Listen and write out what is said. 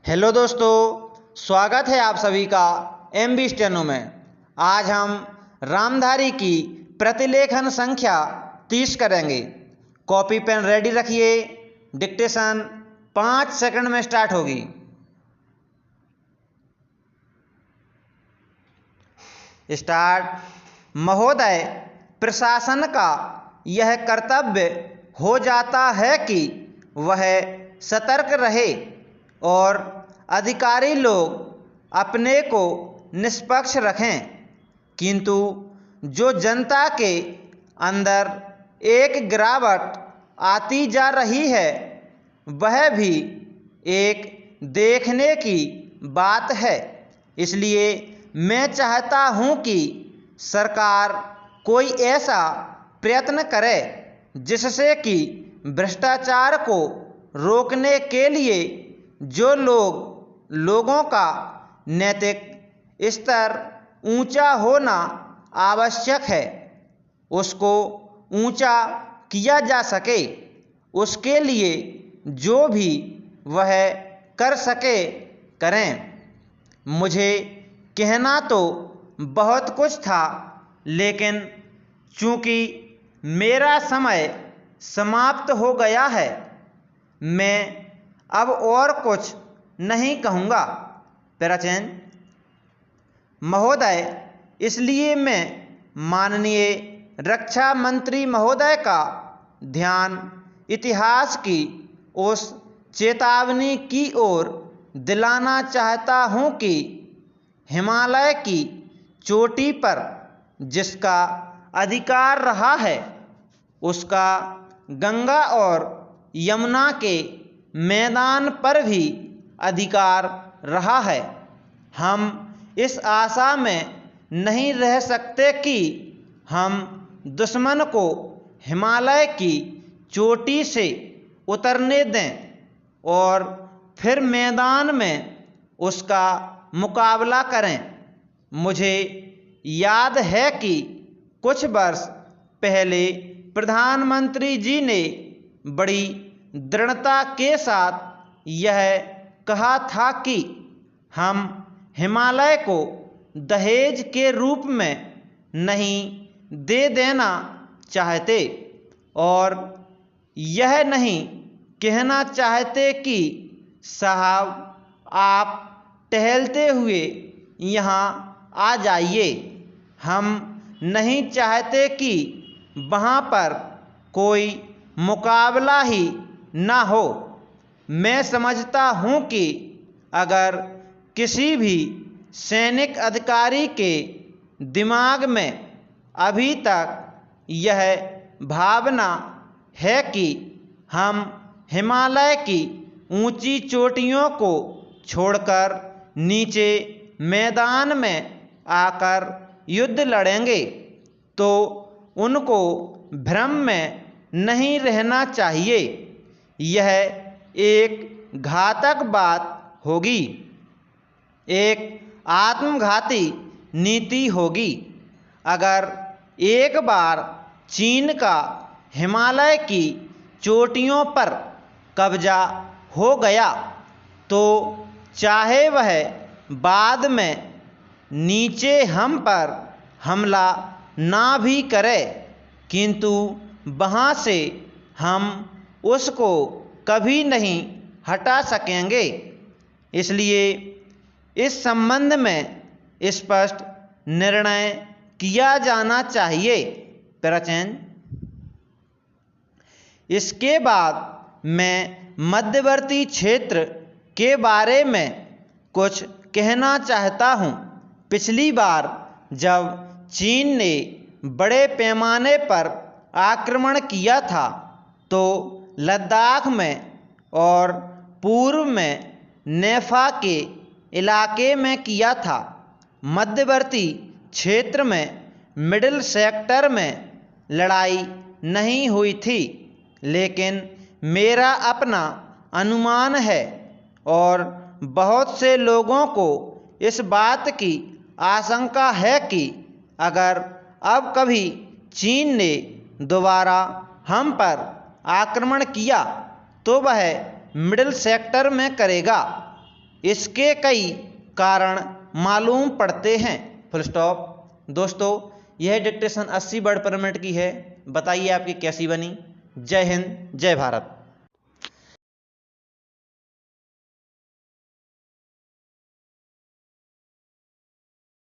Hello दोस्तों, स्वागत है आप सभी का MB स्टेनो में। आज हम रामधारी की प्रतिलेखन संख्या 30 करेंगे। कॉपी पेन रेडी रखिए। डिक्टेशन 5 सेकंड में स्टार्ट होगी। स्टार्ट। महोदय, प्रशासन का यह कर्तव्य हो जाता है कि वह सतर्क रहे और अधिकारी लोग अपने को निष्पक्ष रखें, किंतु जो जनता के अंदर एक गिरावट आती जा रही है वह भी एक देखने की बात है। इसलिए मैं चाहता हूं कि सरकार कोई ऐसा प्रयत्न करे जिससे कि भ्रष्टाचार को रोकने के लिए जो लोगों का नैतिक स्तर ऊंचा होना आवश्यक है उसको ऊंचा किया जा सके। उसके लिए जो भी वह कर सके करें। मुझे कहना तो बहुत कुछ था, लेकिन चूंकि मेरा समय समाप्त हो गया है, मैं अब और कुछ नहीं कहूँगा। प्रचेन महोदय, इसलिए मैं माननीय रक्षा मंत्री महोदय का ध्यान इतिहास की उस चेतावनी की ओर दिलाना चाहता हूँ कि हिमालय की चोटी पर जिसका अधिकार रहा है उसका गंगा और यमुना के मैदान पर भी अधिकार रहा है। हम इस आशा में नहीं रह सकते कि हम दुश्मन को हिमालय की चोटी से उतरने दें और फिर मैदान में उसका मुकाबला करें। मुझे याद है कि कुछ वर्ष पहले प्रधानमंत्री जी ने बड़ी दृढ़ता के साथ यह कहा था कि हम हिमालय को दहेज के रूप में नहीं दे देना चाहते और यह नहीं कहना चाहते कि साहब आप टहलते हुए यहाँ आ जाइए। हम नहीं चाहते कि वहाँ पर कोई मुकाबला ही ना हो। मैं समझता हूँ कि अगर किसी भी सैनिक अधिकारी के दिमाग में अभी तक यह भावना है कि हम हिमालय की ऊंची चोटियों को छोड़कर नीचे मैदान में आकर युद्ध लड़ेंगे, तो उनको भ्रम में नहीं रहना चाहिए। यह एक घातक बात होगी, एक आत्मघाती नीति होगी। अगर एक बार चीन का हिमालय की चोटियों पर कब्जा हो गया तो चाहे वह बाद में नीचे हम पर हमला ना भी करे, किंतु वहाँ से हम उसको कभी नहीं हटा सकेंगे। इसलिए इस संबंध में स्पष्ट निर्णय किया जाना चाहिए। प्रचेन इसके बाद मैं मध्यवर्ती क्षेत्र के बारे में कुछ कहना चाहता हूँ। पिछली बार जब चीन ने बड़े पैमाने पर आक्रमण किया था तो लद्दाख में और पूर्व में नेफा के इलाके में किया था। मध्यवर्ती क्षेत्र में मिडिल सेक्टर में लड़ाई नहीं हुई थी, लेकिन मेरा अपना अनुमान है और बहुत से लोगों को इस बात की आशंका है कि अगर अब कभी चीन ने दोबारा हम पर आक्रमण किया तो वह मिडिल सेक्टर में करेगा। इसके कई कारण मालूम पड़ते हैं। Full stop. दोस्तों यह डिक्टेशन 80 वर्ड पर मिनट की है। बताइए आपकी कैसी बनी। जय हिंद, जय भारत।